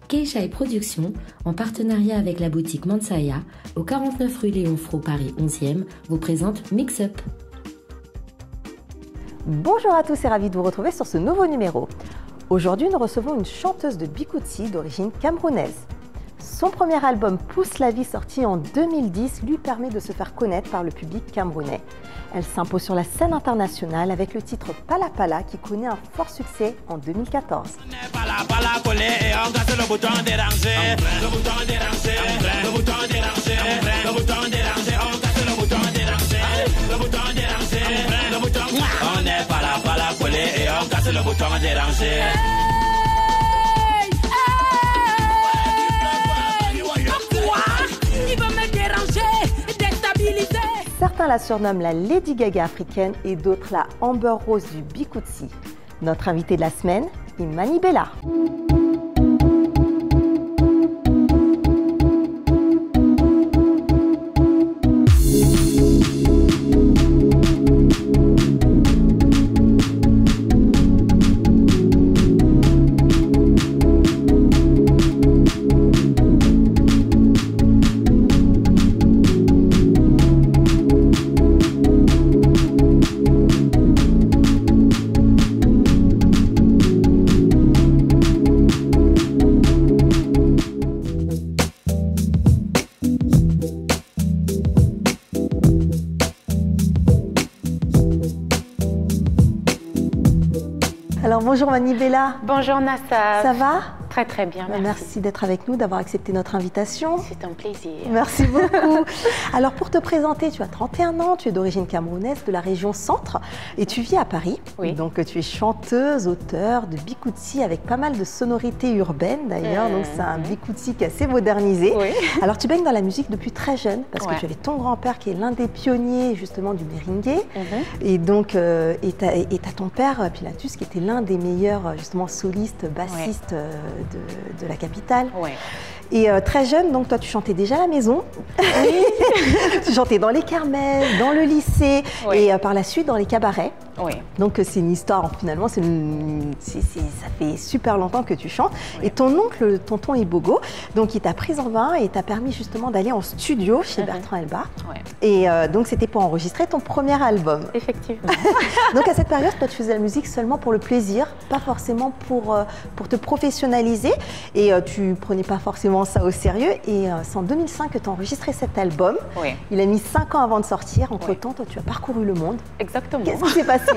Keisha et Productions, en partenariat avec la boutique Mansaya, au 49 rue Léon Fro, Paris 11e, vous présente Mix Up. Bonjour à tous et ravi de vous retrouver sur ce nouveau numéro. Aujourd'hui, nous recevons une chanteuse de Bikutsi d'origine camerounaise. Son premier album Pousse la vie, sorti en 2010, lui permet de se faire connaître par le public camerounais. Elle s'impose sur la scène internationale avec le titre Pala Pala qui connaît un fort succès en 2014. On est pas là collé et on casse le bouton déranger. Certains la surnomment la Lady Gaga africaine et d'autres la Amber Rose du Bikutsi. Notre invitée de la semaine, Imani Bella. Alors bonjour Mani Bella. Bonjour Nassa. Ça va? Très très bien, merci. Merci d'être avec nous, d'avoir accepté notre invitation. C'est un plaisir. Merci beaucoup. Alors pour te présenter, tu as 31 ans, tu es d'origine camerounaise de la région centre et tu vis à Paris. Oui. Donc tu es chanteuse, auteure de Bikutsi avec pas mal de sonorités urbaines d'ailleurs. Donc c'est un Bikutsi qui est assez modernisé. Oui. Alors tu baignes dans la musique depuis très jeune parce que tu avais ton grand-père qui est l'un des pionniers justement du merengue. Et donc t'as ton père Pilatus qui était l'un des meilleurs justement solistes, bassistes de la capitale. Ouais. Et très jeune, donc toi tu chantais déjà à la maison. Oui. Tu chantais dans les kermesses, dans le lycée et par la suite dans les cabarets. Oui. Donc c'est une histoire, finalement, ça fait super longtemps que tu chantes. Oui. Et ton oncle, tonton Ibogo, donc il t'a prise en main et t'a permis justement d'aller en studio chez Bertrand Elba. Ouais. Et donc c'était pour enregistrer ton premier album. Effectivement. Donc à cette période, toi tu faisais la musique seulement pour le plaisir, pas forcément pour te professionnaliser. Et tu prenais pas forcément ça au sérieux. Et c'est en 2005 que tu as enregistré cet album. Oui. Il a mis 5 ans avant de sortir. Entre-temps, toi tu as parcouru le monde. Exactement. Qu'est-ce qui s'est passé?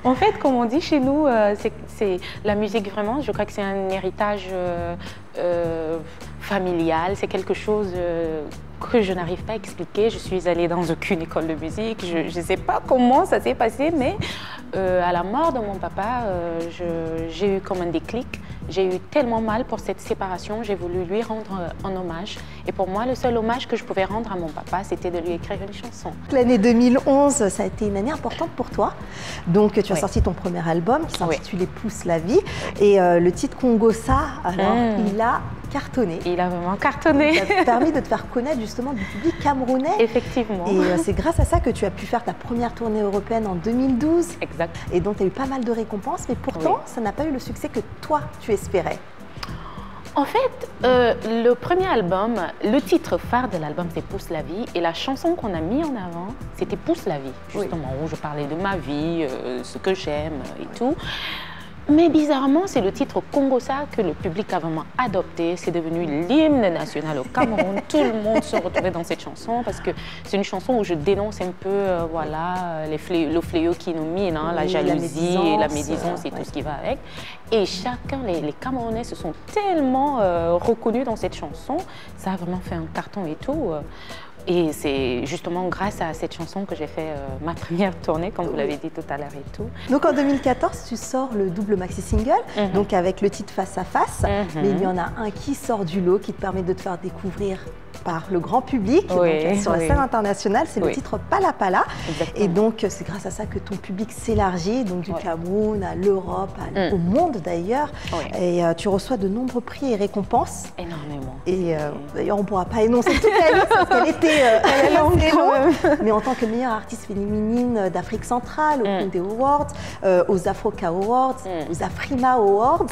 En fait, comme on dit chez nous, c'est la musique vraiment, je crois que c'est un héritage familial, c'est quelque chose que je n'arrive pas à expliquer. Je suis allée dans aucune école de musique, je ne sais pas comment ça s'est passé, mais à la mort de mon papa, j'ai eu comme un déclic. J'ai eu tellement mal pour cette séparation, j'ai voulu lui rendre un hommage. Et pour moi, le seul hommage que je pouvais rendre à mon papa, c'était de lui écrire une chanson. L'année 2011, ça a été une année importante pour toi. Donc, tu as sorti ton premier album qui s'intitulait Pousse la vie. Et le titre Congossa, alors, il a cartonné. Il a vraiment cartonné. Ça t'a permis de te faire connaître justement du public camerounais. Effectivement. Et c'est grâce à ça que tu as pu faire ta première tournée européenne en 2012. Exact. Et donc, tu as eu pas mal de récompenses. Mais pourtant, ça n'a pas eu le succès que toi, tu espérais. En fait, le premier album, le titre phare de l'album, c'est Pousse la vie. Et la chanson qu'on a mis en avant, c'était Pousse la vie, justement, où je parlais de ma vie, ce que j'aime et tout. Mais bizarrement, c'est le titre Congossa que le public a vraiment adopté. C'est devenu l'hymne national au Cameroun. Tout le monde se retrouvait dans cette chanson parce que c'est une chanson où je dénonce un peu voilà, le fléau qui nous mine, hein, la jalousie et la médisance et tout ce qui va avec. Et chacun, les Camerounais se sont tellement reconnus dans cette chanson. Ça a vraiment fait un carton et tout. Et c'est justement grâce à cette chanson que j'ai fait ma première tournée, comme vous l'avez dit tout à l'heure et tout. Donc en 2014, tu sors le double maxi-single, donc avec le titre Face à Face, mais il y en a un qui sort du lot, qui te permet de te faire découvrir par le grand public, donc, sur la scène internationale, c'est le titre Pala Pala. Exactement. Et donc c'est grâce à ça que ton public s'élargit, donc du Cameroun à l'Europe, au monde d'ailleurs. Et tu reçois de nombreux prix et récompenses. Énormément. Et d'ailleurs on ne pourra pas énoncer toute la liste parce qu'elle est assez long. Mais en tant que meilleure artiste féminine d'Afrique centrale, aux Kunde Awards, aux Afroca Awards, aux Afrima Awards.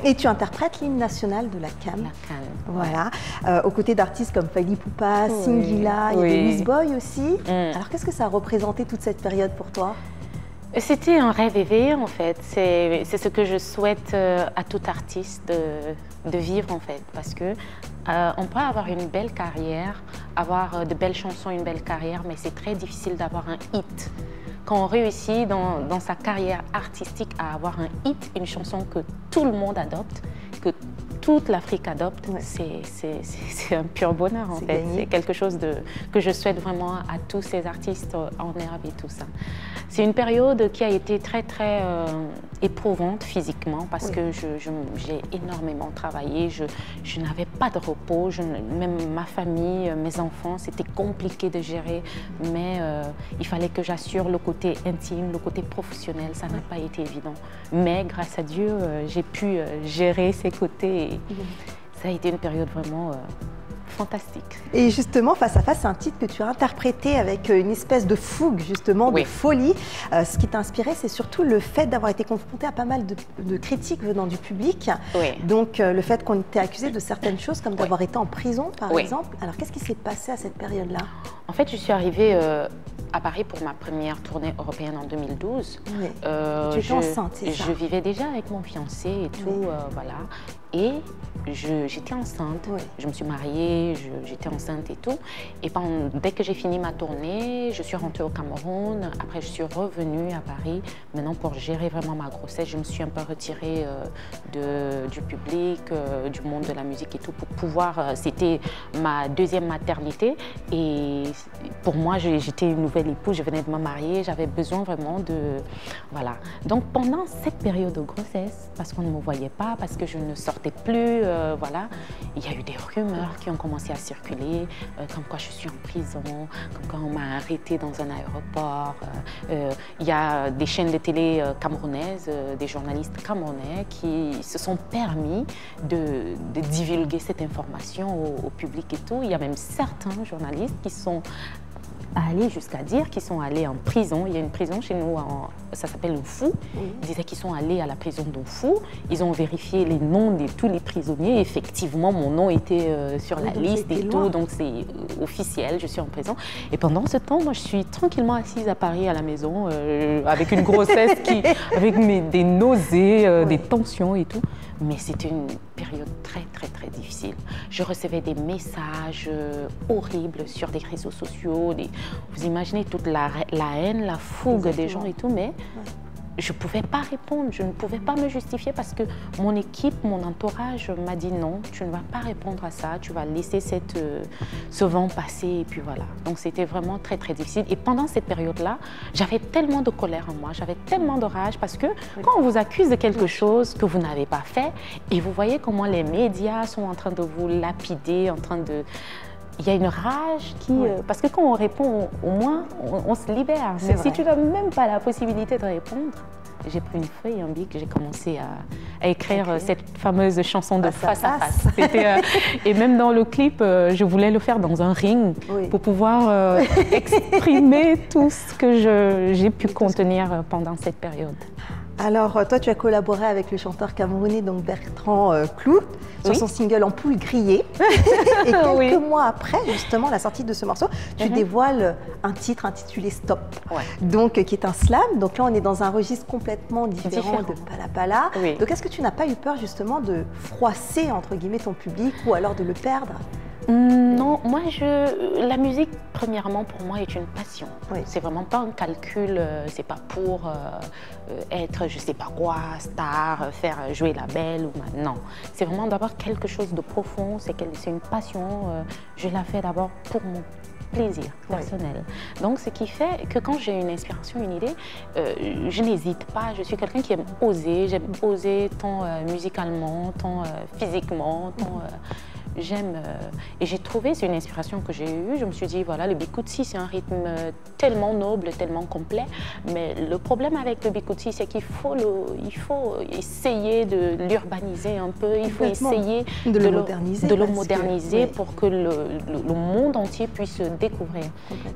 Et tu interprètes l'hymne national de la CAN. Voilà. Aux côtés d'artistes comme Fally Ipupa, Singila, il y avait Miss Boy aussi. Alors qu'est-ce que ça a représenté toute cette période pour toi? C'était un rêve éveillé en fait. C'est ce que je souhaite à tout artiste de vivre en fait. Parce que on peut avoir une belle carrière, avoir de belles chansons, une belle carrière, mais c'est très difficile d'avoir un hit. Quand on réussit dans sa carrière artistique à avoir un hit, une chanson que tout le monde adopte, que toute l'Afrique adopte, c'est un pur bonheur en fait. C'est quelque chose que je souhaite vraiment à tous ces artistes en herbe et tout ça. C'est une période qui a été très éprouvante physiquement parce que j'ai énormément travaillé, je n'avais pas de repos, même ma famille, mes enfants, c'était compliqué de gérer, mais il fallait que j'assure le côté intime, le côté professionnel, ça n'a pas été évident. Mais grâce à Dieu, j'ai pu gérer ces côtés et ça a été une période vraiment fantastique. Et justement, Face à Face, c'est un titre que tu as interprété avec une espèce de fougue, justement, de folie. Ce qui t'a inspiré, c'est surtout le fait d'avoir été confronté à pas mal de critiques venant du public. Donc, le fait qu'on t'ait accusé de certaines choses, comme d'avoir été en prison, par exemple. Alors, qu'est-ce qui s'est passé à cette période-là? En fait, je suis arrivée à Paris pour ma première tournée européenne en 2012. Tu étais enceinte, c'est ça? Je vivais déjà avec mon fiancé et tout, voilà. Et j'étais enceinte, je me suis mariée, j'étais enceinte et tout. Et dès que j'ai fini ma tournée, je suis rentrée au Cameroun. Après, je suis revenue à Paris. Maintenant, pour gérer vraiment ma grossesse, je me suis un peu retirée du public, du monde de la musique et tout, pour pouvoir... C'était ma deuxième maternité. Et pour moi, j'étais une nouvelle épouse, je venais de me marier, j'avais besoin vraiment de... Voilà. Donc, pendant cette période de grossesse, parce qu'on ne me voyait pas, parce que je ne sortais plus, voilà, il y a eu des rumeurs qui ont commencé à circuler, comme quoi je suis en prison, comme quoi on m'a arrêtée dans un aéroport. Il y a des chaînes de télé camerounaises, des journalistes camerounais qui se sont permis de divulguer cette information au public et tout. Il y a même certains journalistes qui sont allés jusqu'à dire qu'ils sont allés en prison. Il y a une prison chez nous, ça s'appelle le Fou. Ils disaient qu'ils sont allés à la prison de Fou. Ils ont vérifié les noms de tous les prisonniers. Effectivement, mon nom était sur la liste et tout, donc c'est officiel, je suis en prison. Et pendant ce temps, moi, je suis tranquillement assise à Paris, à la maison, avec une grossesse avec des nausées, des tensions et tout. Mais c'était une période très difficile. Je recevais des messages horribles sur des réseaux sociaux. Vous imaginez toute la haine, la fougue des gens et tout, mais je ne pouvais pas répondre, je ne pouvais pas me justifier parce que mon équipe, mon entourage m'a dit non, tu ne vas pas répondre à ça, tu vas laisser ce vent passer et puis voilà. Donc c'était vraiment très difficile. Et pendant cette période-là, j'avais tellement de colère en moi, j'avais tellement de rage parce que quand on vous accuse de quelque chose que vous n'avez pas fait et vous voyez comment les médias sont en train de vous lapider, en train de... Il y a une rage qui... parce que quand on répond, au moins, on se libère. Mais si tu n'as même pas la possibilité de répondre, j'ai pris une feuille et un bic, j'ai commencé à écrire cette fameuse chanson de Face à Face. Et même dans le clip, je voulais le faire dans un ring pour pouvoir exprimer tout ce que j'ai pu contenir pendant cette période. Alors, toi, tu as collaboré avec le chanteur camerounais donc Bertrand Clou sur son single En poule grillée. Et quelques mois après, justement, la sortie de ce morceau, tu dévoiles un titre intitulé Stop, donc qui est un slam. Donc là, on est dans un registre complètement différent de Pala Pala. Donc, est-ce que tu n'as pas eu peur, justement, de froisser, entre guillemets, ton public ou alors de le perdre? Non, moi, la musique, premièrement, pour moi, est une passion. C'est vraiment pas un calcul, c'est pas pour être, je sais pas quoi, star, faire jouer la belle ou non. C'est vraiment d'abord quelque chose de profond, c'est une passion. Je la fais d'abord pour mon plaisir personnel. Donc, ce qui fait que quand j'ai une inspiration, une idée, je n'hésite pas. Je suis quelqu'un qui aime oser. J'aime oser tant musicalement, tant physiquement, tant... j'aime. Et j'ai trouvé, c'est une inspiration que j'ai eue, je me suis dit, voilà, le bikutsi, c'est un rythme tellement noble, tellement complet. Mais le problème avec le bikutsi, c'est qu'il faut, essayer de l'urbaniser un peu, il faut essayer de le moderniser pour que le monde entier puisse découvrir.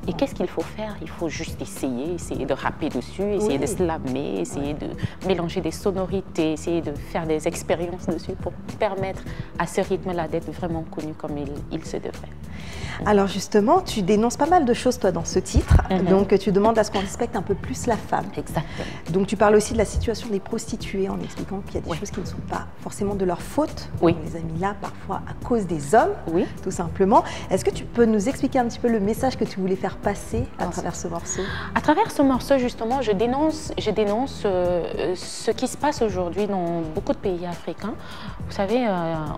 Et qu'est-ce qu'il faut faire? Il faut juste essayer de rapper dessus, essayer de slammer, essayer de mélanger des sonorités, essayer de faire des expériences dessus pour permettre à ce rythme-là d'être vraiment connu comme il se devrait. Alors justement, tu dénonces pas mal de choses toi dans ce titre, donc tu demandes à ce qu'on respecte un peu plus la femme. Exactement. Donc tu parles aussi de la situation des prostituées en expliquant qu'il y a des choses qui ne sont pas forcément de leur faute. On les a mis là parfois à cause des hommes, tout simplement. Est-ce que tu peux nous expliquer un petit peu le message que tu voulais faire passer à travers ce morceau? À travers ce morceau, justement, je dénonce ce qui se passe aujourd'hui dans beaucoup de pays africains. Vous savez,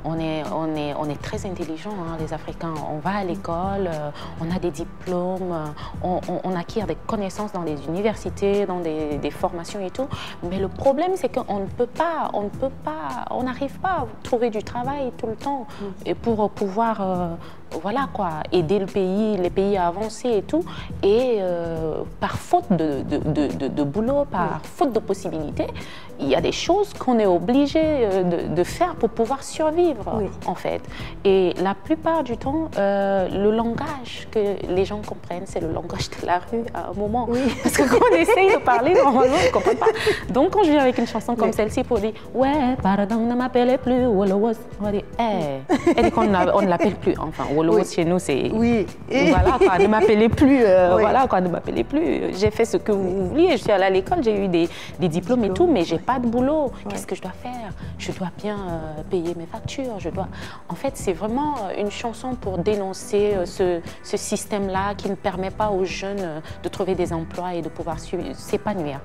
on est très intelligents, hein, les Africains. On va à l'école, on a des diplômes, on acquiert des connaissances dans les universités, dans des formations et tout. Mais le problème, c'est qu'on n'arrive pas à trouver du travail tout le temps et pour pouvoir voilà quoi, aider les pays à avancer et tout. Et par faute de boulot, par faute de possibilités, il y a des choses qu'on est obligé de faire pour pouvoir survivre, en fait. Et la plupart du temps, le langage que les gens comprennent, c'est le langage de la rue à un moment. Parce que quand on essaye de parler, normalement, on ne comprend pas. Donc, quand je viens avec une chanson comme celle-ci pour dire « Ouais, pardon, ne m'appelez plus, Wolowos », on va dire « Eh ». Elle dit qu'on ne l'appelle plus. Enfin, Wolowos chez nous, c'est… Voilà, quoi, ne m'appelez plus. Voilà, quoi, ne m'appelez plus. J'ai fait ce que vous vouliez. Je suis allée à l'école, j'ai eu des diplômes et tout, mais je n'ai pas de boulot. Qu'est-ce que je dois faire? Je dois bien payer mes factures. En fait, c'est vraiment une chanson pour dénoncer ce système-là qui ne permet pas aux jeunes de trouver des emplois et de pouvoir s'épanouir.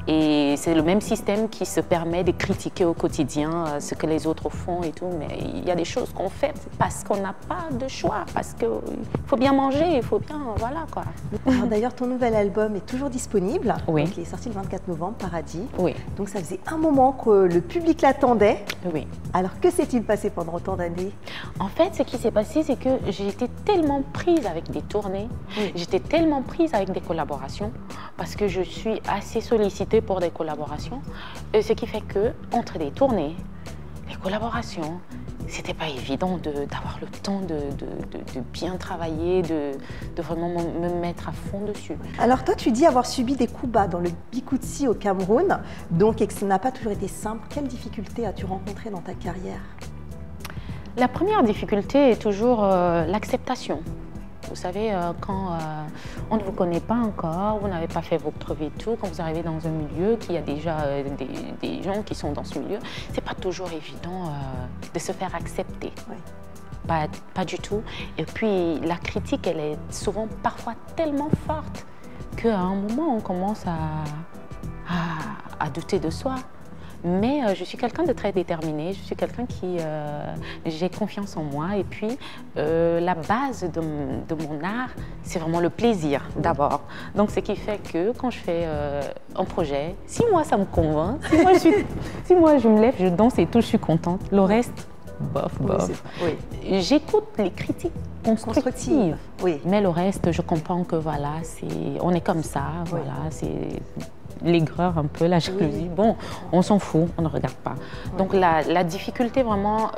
Et c'est le même système qui se permet de critiquer au quotidien ce que les autres font et tout. Mais il y a des choses qu'on fait parce qu'on n'a pas de choix, parce qu'il faut bien manger, il faut bien… Voilà quoi. D'ailleurs, ton nouvel album est toujours disponible. Donc, il est sorti le 24 novembre, Paradis. Donc ça faisait un moment que le public l'attendait. Alors que s'est-il passé pendant autant d'années? En fait, ce qui s'est passé, c'est que j'ai été tellement prise avec des tournées, j'étais tellement prise avec des collaborations, parce que je suis assez sollicitée pour des collaborations, ce qui fait que entre des tournées, les collaborations, c'était pas évident d'avoir le temps de bien travailler, de vraiment me mettre à fond dessus. Alors toi, tu dis avoir subi des coups bas dans le bikutsi au Cameroun, donc et que ça n'a pas toujours été simple. Quelles difficultés as-tu rencontrées dans ta carrière? La première difficulté est toujours l'acceptation. Vous savez, quand on ne vous connaît pas encore, vous n'avez pas fait votre vie et tout, quand vous arrivez dans un milieu, qu'il y a déjà des gens qui sont dans ce milieu, c'est pas toujours évident de se faire accepter. Pas du tout. Et puis, la critique, elle est souvent, parfois, tellement forte qu'à un moment, on commence à douter de soi. Mais je suis quelqu'un de très déterminé, je suis quelqu'un qui… j'ai confiance en moi et puis la base de mon art, c'est vraiment le plaisir d'abord. Donc ce qui fait que quand je fais un projet, si moi ça me convainc, si moi je me lève, je danse et tout, je suis contente. Le reste, bof. J'écoute les critiques constructives, mais le reste, je comprends que voilà, on est comme ça, voilà, c'est… l'aigreur un peu, la jalousie, bon, on s'en fout, on ne regarde pas. Donc la difficulté vraiment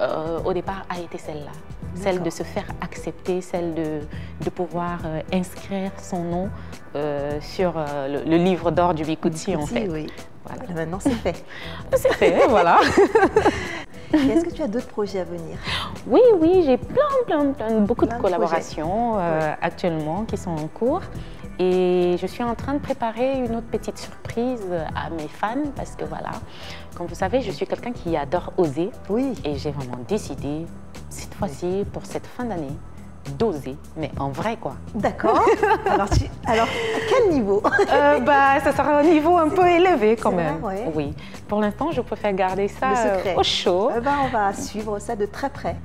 au départ a été celle-là, celle de se faire accepter, celle de pouvoir inscrire son nom sur le livre d'or du bikutsi en fait. Voilà. Maintenant c'est fait. C'est fait, voilà. Est-ce que tu as d'autres projets à venir? Oui, j'ai beaucoup de collaborations actuellement qui sont en cours. Et je suis en train de préparer une autre petite surprise à mes fans parce que voilà, comme vous savez, je suis quelqu'un qui adore oser. Et j'ai vraiment décidé, cette fois-ci, pour cette fin d'année, d'oser, mais en vrai quoi. D'accord. Alors, à quel niveau? Ça sera un niveau un peu élevé quand même. Vrai, oui. Pour l'instant, je préfère garder ça au chaud. On va suivre ça de très près.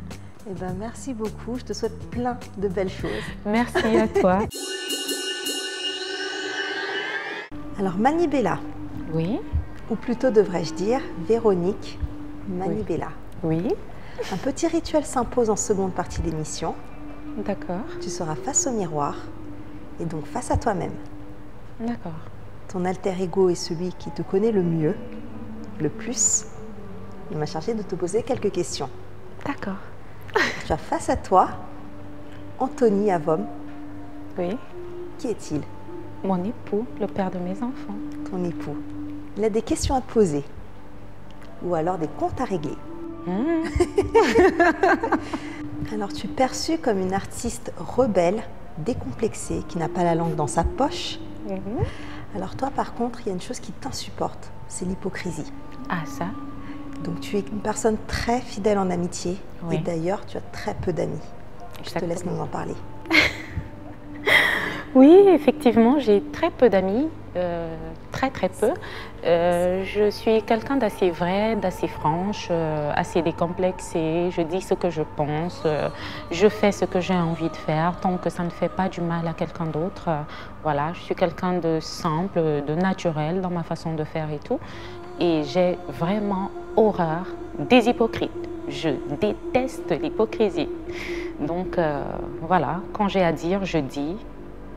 Merci beaucoup. Je te souhaite plein de belles choses. Merci à toi. Alors Manibela, oui, ou plutôt devrais-je dire Véronique Manibela. Oui. Un petit rituel s'impose en seconde partie d'émission. D'accord. Tu seras face au miroir et donc face à toi-même. D'accord. Ton alter ego est celui qui te connaît le mieux, le plus. Il m'a chargé de te poser quelques questions. D'accord. Tu as face à toi Anthony Avom. Oui. Qui est-il? Mon époux, le père de mes enfants. Ton époux. Il a des questions à te poser ou alors des comptes à régler. Alors tu es perçue comme une artiste rebelle, décomplexée, qui n'a pas la langue dans sa poche. Alors toi par contre, il y a une chose qui t'insupporte, c'est l'hypocrisie. Ah ça? Donc tu es une personne très fidèle en amitié, oui. Et d'ailleurs tu as très peu d'amis. Je te laisse nous en parler. Oui, effectivement, j'ai très peu d'amis, très peu. Je suis quelqu'un d'assez vrai, d'assez franche, assez décomplexée. Je dis ce que je pense, je fais ce que j'ai envie de faire, tant que ça ne fait pas du mal à quelqu'un d'autre. Voilà, je suis quelqu'un de simple, de naturel dans ma façon de faire et tout. Et j'ai vraiment horreur des hypocrites. Je déteste l'hypocrisie. Donc voilà, quand j'ai à dire, je dis.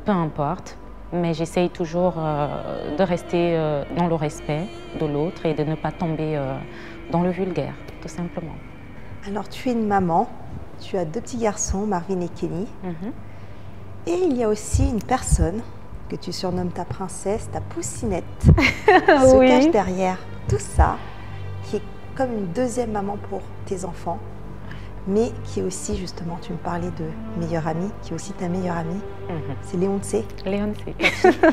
Peu importe, mais j'essaye toujours de rester dans le respect de l'autre et de ne pas tomber dans le vulgaire, tout simplement. Alors, tu es une maman, tu as 2 petits garçons, Marvin et Kenny. Et il y a aussi une personne que tu surnommes ta princesse, ta poussinette, qui se cache derrière tout ça, qui est comme une deuxième maman pour tes enfants, mais qui est aussi, justement, tu me parlais de meilleure amie, qui est aussi ta meilleure amie. C'est Léoncé. Léoncé,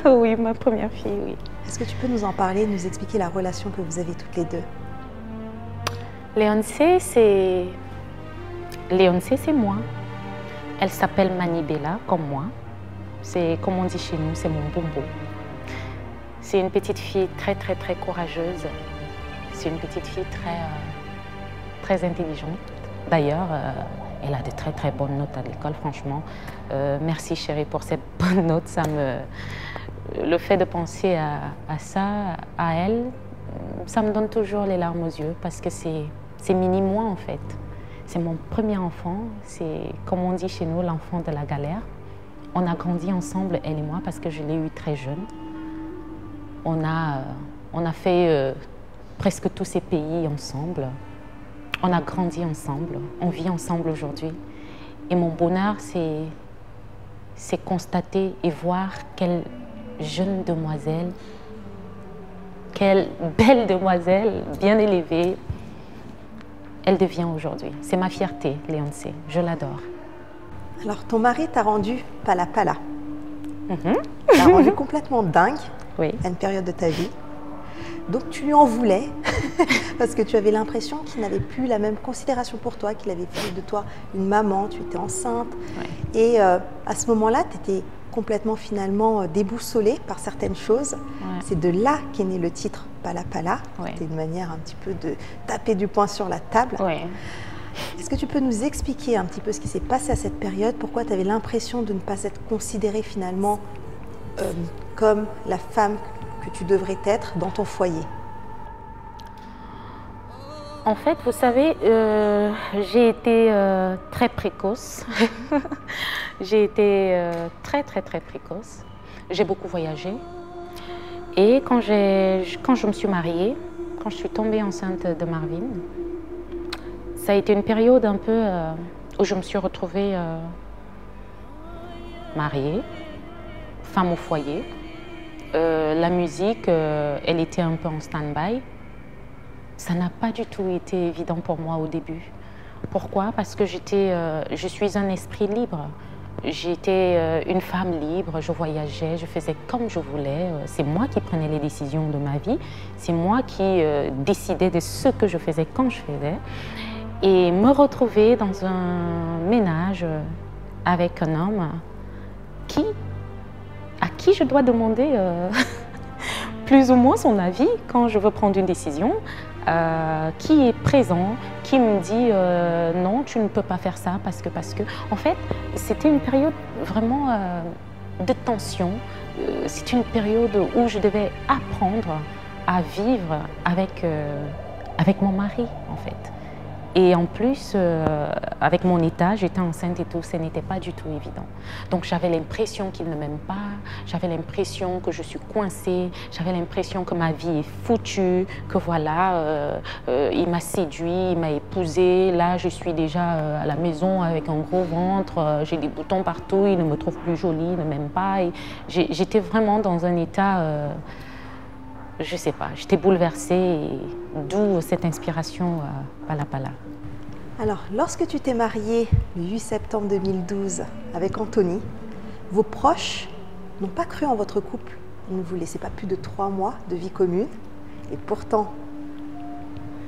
oui, ma première fille, oui. Est-ce que tu peux nous en parler, nous expliquer la relation que vous avez toutes les deux? Léoncé, c'est moi. Elle s'appelle Manibella, comme moi. C'est, comme on dit chez nous, c'est mon bobo. C'est une petite fille très courageuse. C'est une petite fille très intelligente. D'ailleurs, elle a de très bonnes notes à l'école, franchement. Merci chérie pour cette bonne note. Le fait de penser à ça, à elle, ça me donne toujours les larmes aux yeux parce que c'est mini-moi en fait. C'est mon premier enfant, c'est comme on dit chez nous, l'enfant de la galère. On a grandi ensemble, elle et moi, parce que je l'ai eu très jeune. On a fait presque tous ces pays ensemble. On a grandi ensemble, on vit ensemble aujourd'hui. Et mon bonheur, c'est constater et voir quelle jeune demoiselle, quelle belle demoiselle, bien élevée, elle devient aujourd'hui. C'est ma fierté, Léoncé, je l'adore. Alors, ton mari t'a rendu pala. T'a rendu complètement dingue à une période de ta vie. Donc tu lui en voulais parce que tu avais l'impression qu'il n'avait plus la même considération pour toi, qu'il avait fait de toi une maman, tu étais enceinte. Et à ce moment-là, tu étais complètement finalement déboussolée par certaines choses. C'est de là qu'est né le titre Pala. C'était une manière un petit peu de taper du poing sur la table. Est-ce que tu peux nous expliquer un petit peu ce qui s'est passé à cette période? Pourquoi tu avais l'impression de ne pas être considérée finalement comme la femme que tu devrais être dans ton foyer? En fait, vous savez, j'ai été très précoce. J'ai été très précoce. J'ai beaucoup voyagé. Et quand je me suis mariée, quand je suis tombée enceinte de Marvin, ça a été une période un peu où je me suis retrouvée mariée, femme au foyer. La musique, elle était un peu en stand-by. Ça n'a pas du tout été évident pour moi au début. Pourquoi? Parce que je suis un esprit libre. J'étais une femme libre, je voyageais, je faisais comme je voulais. C'est moi qui prenais les décisions de ma vie. C'est moi qui décidais de ce que je faisais quand je faisais. Et me retrouver dans un ménage avec un homme à qui je dois demander plus ou moins son avis quand je veux prendre une décision, qui est présent, qui me dit non, tu ne peux pas faire ça parce que. En fait, c'était une période vraiment de tension. C'est une période où je devais apprendre à vivre avec mon mari, en fait. Et en plus, avec mon état, j'étais enceinte et tout, ce n'était pas du tout évident. Donc j'avais l'impression qu'il ne m'aime pas, j'avais l'impression que je suis coincée, j'avais l'impression que ma vie est foutue, que voilà, il m'a séduit, il m'a épousée, là je suis déjà à la maison avec un gros ventre, j'ai des boutons partout, il ne me trouve plus jolie, il ne m'aime pas. J'étais vraiment dans un état, je ne sais pas, j'étais bouleversée, d'où cette inspiration Pala Pala. Alors, lorsque tu t'es mariée le 8 septembre 2012 avec Anthony, vos proches n'ont pas cru en votre couple. Ils ne vous laissaient pas plus de 3 mois de vie commune. Et pourtant,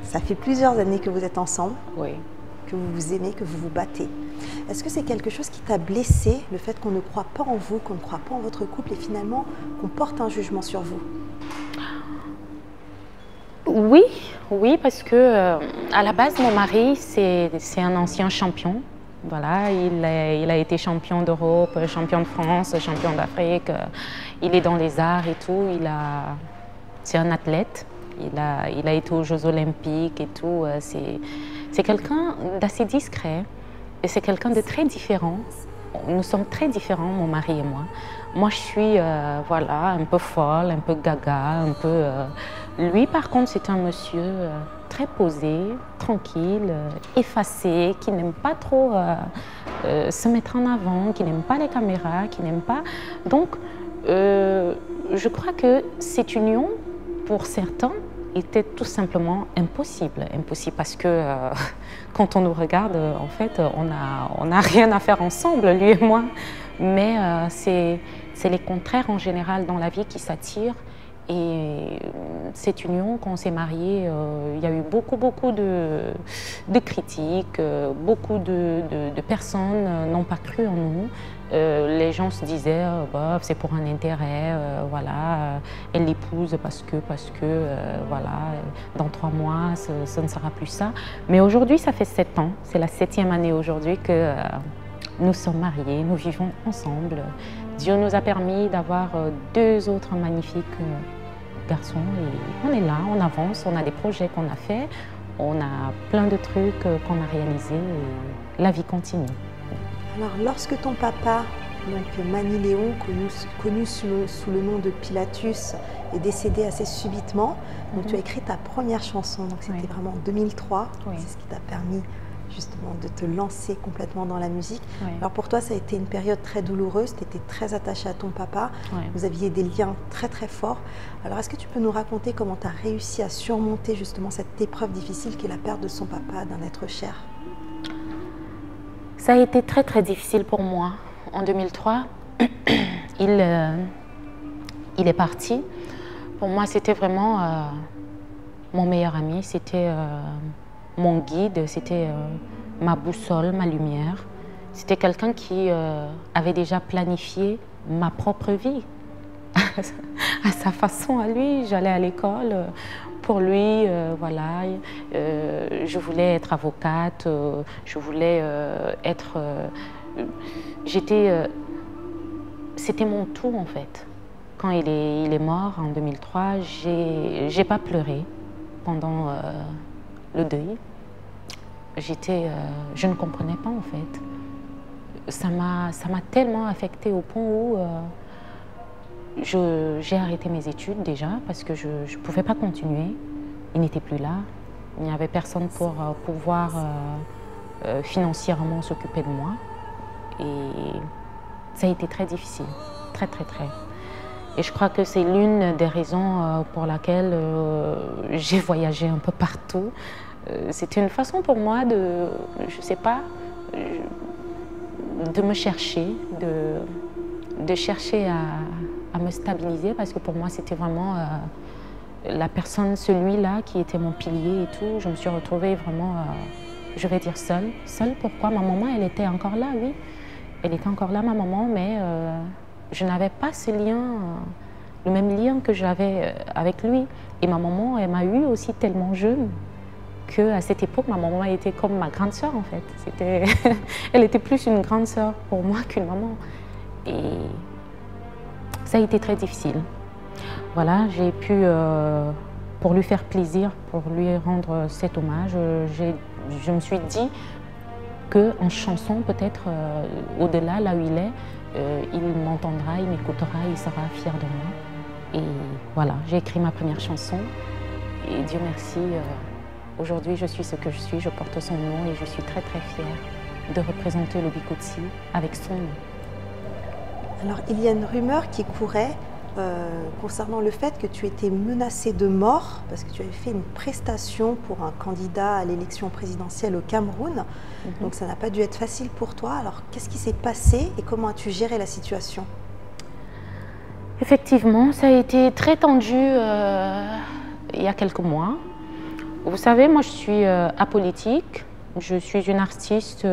ça fait plusieurs années que vous êtes ensemble, oui, que vous vous aimez, que vous vous battez. Est-ce que c'est quelque chose qui t'a blessé, le fait qu'on ne croit pas en vous, qu'on ne croit pas en votre couple et finalement qu'on porte un jugement sur vous? Oui, oui, parce que à la base, mon mari, c'est un ancien champion. Voilà, il a été champion d'Europe, champion de France, champion d'Afrique. Il est dans les arts et tout. C'est un athlète. Il a été aux Jeux Olympiques et tout. C'est quelqu'un d'assez discret et c'est quelqu'un de très différent. Nous sommes très différents, mon mari et moi. Moi, je suis voilà, un peu folle, un peu gaga, un peu... Lui, par contre, c'est un monsieur très posé, tranquille, effacé, qui n'aime pas trop se mettre en avant, qui n'aime pas les caméras, qui n'aime pas... Donc, je crois que cette union, pour certains, était tout simplement impossible. Impossible parce que quand on nous regarde, en fait, on n'a rien à faire ensemble, lui et moi. Mais c'est les contraires en général dans la vie qui s'attirent. Et cette union, quand on s'est mariés, il y a eu beaucoup de critiques, beaucoup de personnes n'ont pas cru en nous. Les gens se disaient, bah, c'est pour un intérêt, voilà, elle l'épouse parce que voilà, dans 3 mois, ce ne sera plus ça. Mais aujourd'hui, ça fait 7 ans, c'est la 7e année aujourd'hui que nous sommes mariés, nous vivons ensemble. Dieu nous a permis d'avoir 2 autres magnifiques garçons et on est là, on avance, on a des projets qu'on a faits, on a plein de trucs qu'on a réalisés et la vie continue. Alors, lorsque ton papa, donc Mani Léon, connu sous le nom de Pilatus, est décédé assez subitement, donc tu as écrit ta première chanson, donc c'était vraiment en 2003, c'est ce qui t'a permis justement de te lancer complètement dans la musique. Alors pour toi, ça a été une période très douloureuse, tu étais très attachée à ton papa, vous aviez des liens très très forts. Alors est-ce que tu peux nous raconter comment tu as réussi à surmonter justement cette épreuve difficile qui est la perte de son papa, d'un être cher? Ça a été très très difficile pour moi. En 2003, il est parti. Pour moi, c'était vraiment mon meilleur ami, c'était mon guide, c'était ma boussole, ma lumière. C'était quelqu'un qui avait déjà planifié ma propre vie. À sa façon, à lui, j'allais à l'école. Pour lui, voilà, je voulais être avocate, je voulais être... c'était mon tout en fait. Quand il est mort en 2003, j'ai pas pleuré pendant le deuil. Je ne comprenais pas en fait. Ça m'a tellement affectée au point où j'ai arrêté mes études déjà parce que je ne pouvais pas continuer. Il n'était plus là. Il n'y avait personne pour pouvoir financièrement s'occuper de moi. Et ça a été très difficile, très. Et je crois que c'est l'une des raisons pour laquelle j'ai voyagé un peu partout. C'était une façon pour moi de, je ne sais pas, de me chercher, de chercher à me stabiliser parce que pour moi c'était vraiment la personne, celui-là qui était mon pilier et tout. Je me suis retrouvée vraiment, je vais dire seule. Seule pourquoi? Ma maman, elle était encore là, oui. Elle était encore là, ma maman, mais je n'avais pas ce lien, le même lien que j'avais avec lui. Et ma maman, elle m'a eu aussi tellement jeune qu'à cette époque, ma maman était comme ma grande sœur en fait. Elle était plus une grande sœur pour moi qu'une maman. Et ça a été très difficile. Voilà, j'ai pu pour lui faire plaisir, pour lui rendre cet hommage, je me suis dit qu'en chanson, peut-être au-delà, là où il m'entendra, il m'écoutera, il sera fier de moi. Et voilà, j'ai écrit ma première chanson et Dieu merci, aujourd'hui je suis ce que je suis, je porte son nom et je suis très très fière de représenter le Bikutsi avec son nom. Alors il y a une rumeur qui courait concernant le fait que tu étais menacée de mort parce que tu avais fait une prestation pour un candidat à l'élection présidentielle au Cameroun. Donc ça n'a pas dû être facile pour toi. Alors qu'est-ce qui s'est passé et comment as-tu géré la situation? Effectivement, ça a été très tendu il y a quelques mois. Vous savez, moi je suis apolitique. Je suis une artiste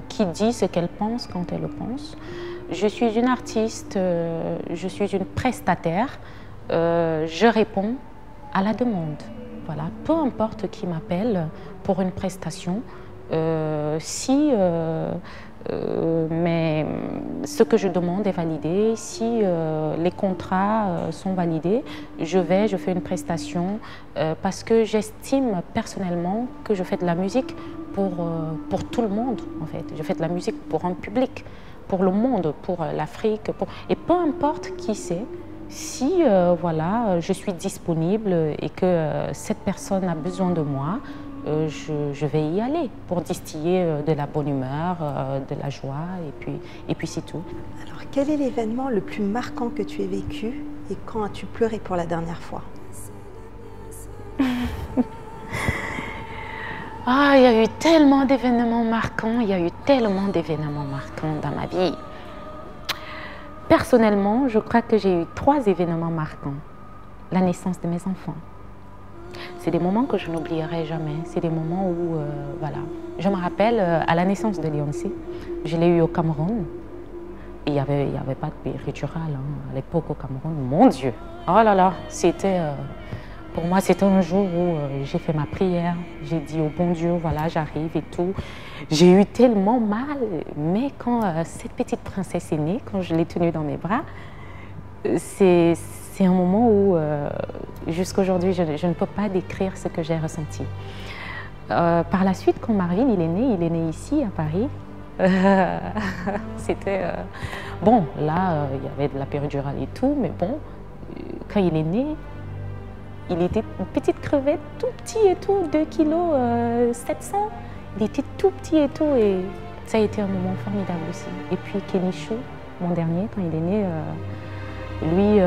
qui dit ce qu'elle pense quand elle le pense. Je suis une artiste, je suis une prestataire, je réponds à la demande. Voilà, peu importe qui m'appelle pour une prestation, si mais ce que je demande est validé, si les contrats sont validés, je fais une prestation parce que j'estime personnellement que je fais de la musique pour tout le monde en fait. Je fais de la musique pour un public, pour le monde, pour l'Afrique, et peu importe qui c'est, si voilà, je suis disponible et que cette personne a besoin de moi, je vais y aller pour distiller de la bonne humeur, de la joie, et puis c'est tout. Alors quel est l'événement le plus marquant que tu aies vécu et quand as-tu pleuré pour la dernière fois? Ah, il y a eu tellement d'événements marquants, il y a eu tellement d'événements marquants dans ma vie. Personnellement, je crois que j'ai eu 3 événements marquants. La naissance de mes enfants. C'est des moments que je n'oublierai jamais. C'est des moments où, voilà. Je me rappelle, à la naissance de Léoncé, je l'ai eu au Cameroun. Il n'y avait pas de péridurale à l'époque au Cameroun. Mon Dieu! Oh là là, c'était... Pour moi, c'était un jour où j'ai fait ma prière, j'ai dit au bon Dieu, voilà, j'arrive et tout. J'ai eu tellement mal, mais quand cette petite princesse est née, quand je l'ai tenue dans mes bras, c'est un moment où, jusqu'à aujourd'hui, je ne peux pas décrire ce que j'ai ressenti. Par la suite, quand Marvin il est né ici, à Paris. C'était... bon, là, il y avait de la péridurale et tout, mais bon, quand il est né, il était une petite crevette, tout petit et tout, 2 kg 700. Il était tout petit et tout, et ça a été un moment formidable aussi. Et puis Kenichou, mon dernier, quand il est né, lui,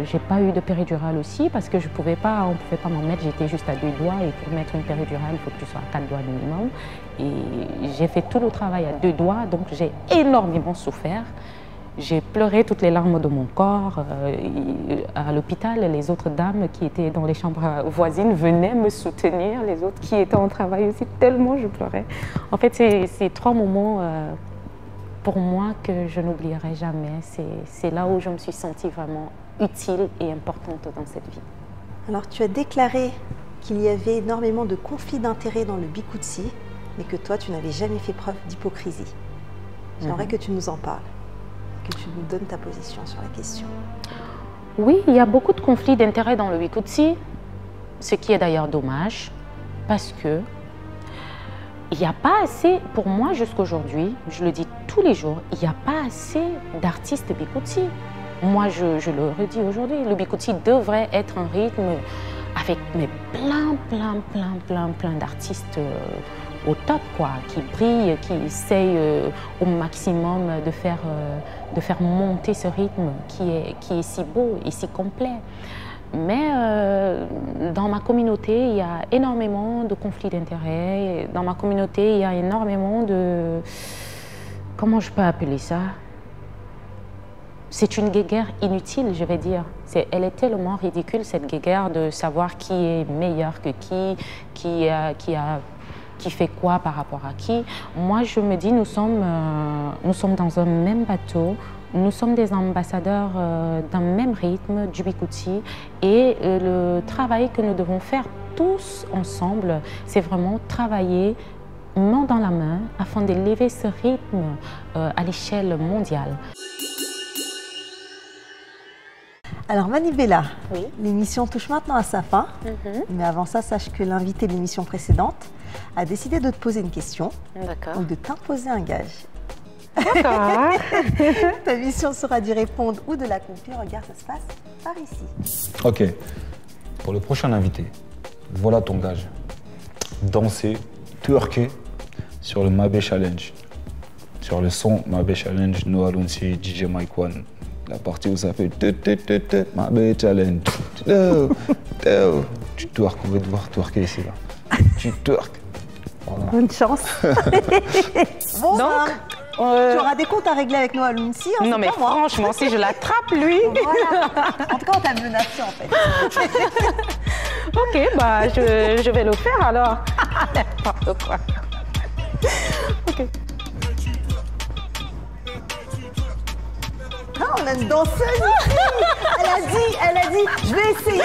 j'ai pas eu de péridurale aussi parce que on pouvait pas m'en mettre, j'étais juste à 2 doigts et pour mettre une péridurale, il faut que tu sois à 4 doigts minimum. Et j'ai fait tout le travail à 2 doigts, donc j'ai énormément souffert. J'ai pleuré toutes les larmes de mon corps. À l'hôpital, les autres dames qui étaient dans les chambres voisines venaient me soutenir, les autres qui étaient en travail aussi, tellement je pleurais. En fait, c'est 3 moments pour moi que je n'oublierai jamais. C'est là où je me suis sentie vraiment utile et importante dans cette vie. Alors, tu as déclaré qu'il y avait énormément de conflits d'intérêts dans le Bikutsi, mais que toi, tu n'avais jamais fait preuve d'hypocrisie. J'aimerais que tu nous en parles, que tu nous donnes ta position sur la question. Oui, il y a beaucoup de conflits d'intérêts dans le Bikutsi, ce qui est d'ailleurs dommage, parce que il n'y a pas assez, pour moi jusqu'à aujourd'hui, je le dis tous les jours, il n'y a pas assez d'artistes Bikutsi. Moi, je le redis aujourd'hui, le Bikutsi devrait être un rythme avec plein d'artistes au top, quoi, qui brillent, qui essayent au maximum de faire monter ce rythme qui est si beau et si complet. Mais dans ma communauté, il y a énormément de conflits d'intérêts. Dans ma communauté, il y a énormément de... Comment je peux appeler ça? C'est une guéguerre inutile, je vais dire. Elle est tellement ridicule, cette guéguerre de savoir qui est meilleur que qui fait quoi par rapport à qui. Moi, je me dis, nous sommes dans un même bateau. Nous sommes des ambassadeurs d'un même rythme, du Bikutsi, et le travail que nous devons faire tous ensemble, c'est vraiment travailler main dans la main afin d'élever ce rythme à l'échelle mondiale. Alors Manibella, Oui. l'émission touche maintenant à sa fin. Mais avant ça, sache que l'invité de l'émission précédente a décidé de te poser une question D'accord. ou de t'imposer un gage. D'accord. Ta mission sera d'y répondre ou de l'accomplir. Regarde, ça se passe par ici. Ok. Pour le prochain invité, voilà ton gage. Danser, twerker sur le Mabé Challenge. Sur le son Mabé Challenge, Noah Lunsi, DJ Mike One. La partie où ça fait Mabé Challenge. Tu twerk, on va devoir twerker ici là. Tu twerk. Voilà. Bonne chance. Bon, Donc, tu auras des comptes à régler avec Noah Lunsi. Hein, non mais pas moi. franchement, si je l'attrape lui. Voilà. En tout cas, on t'a menacé en fait. Ok, bah je vais le faire alors. N'importe quoi. Ok. Ah, on a une danseuse ici. Elle a dit, je vais essayer.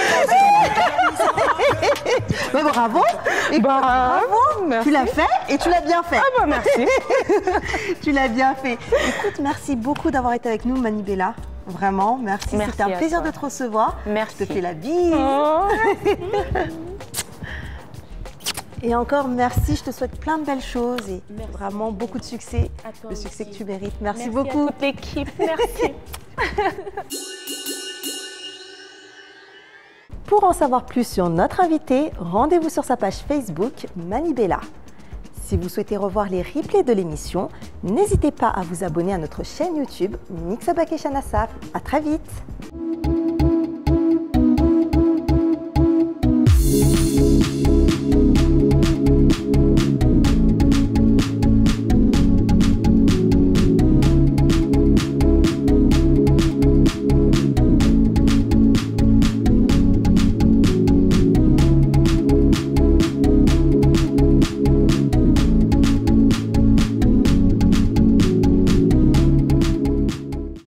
Mais bravo. Et bravo. Merci. Tu l'as fait et tu l'as bien fait. Ah bah merci. Tu l'as bien fait. Écoute, merci beaucoup d'avoir été avec nous, Manibella. Vraiment, merci. Merci C'était un à plaisir toi. de te recevoir. Merci. Je te fais la bise. Oh. Et encore, merci. Je te souhaite plein de belles choses et vraiment beaucoup de succès. À toi Le succès aussi. que tu mérites. Merci Merci beaucoup. à toute l'équipe. Merci. Pour en savoir plus sur notre invité, rendez-vous sur sa page Facebook Manibella. Si vous souhaitez revoir les replays de l'émission, n'hésitez pas à vous abonner à notre chaîne YouTube Mixabake Chanasaf. À très vite.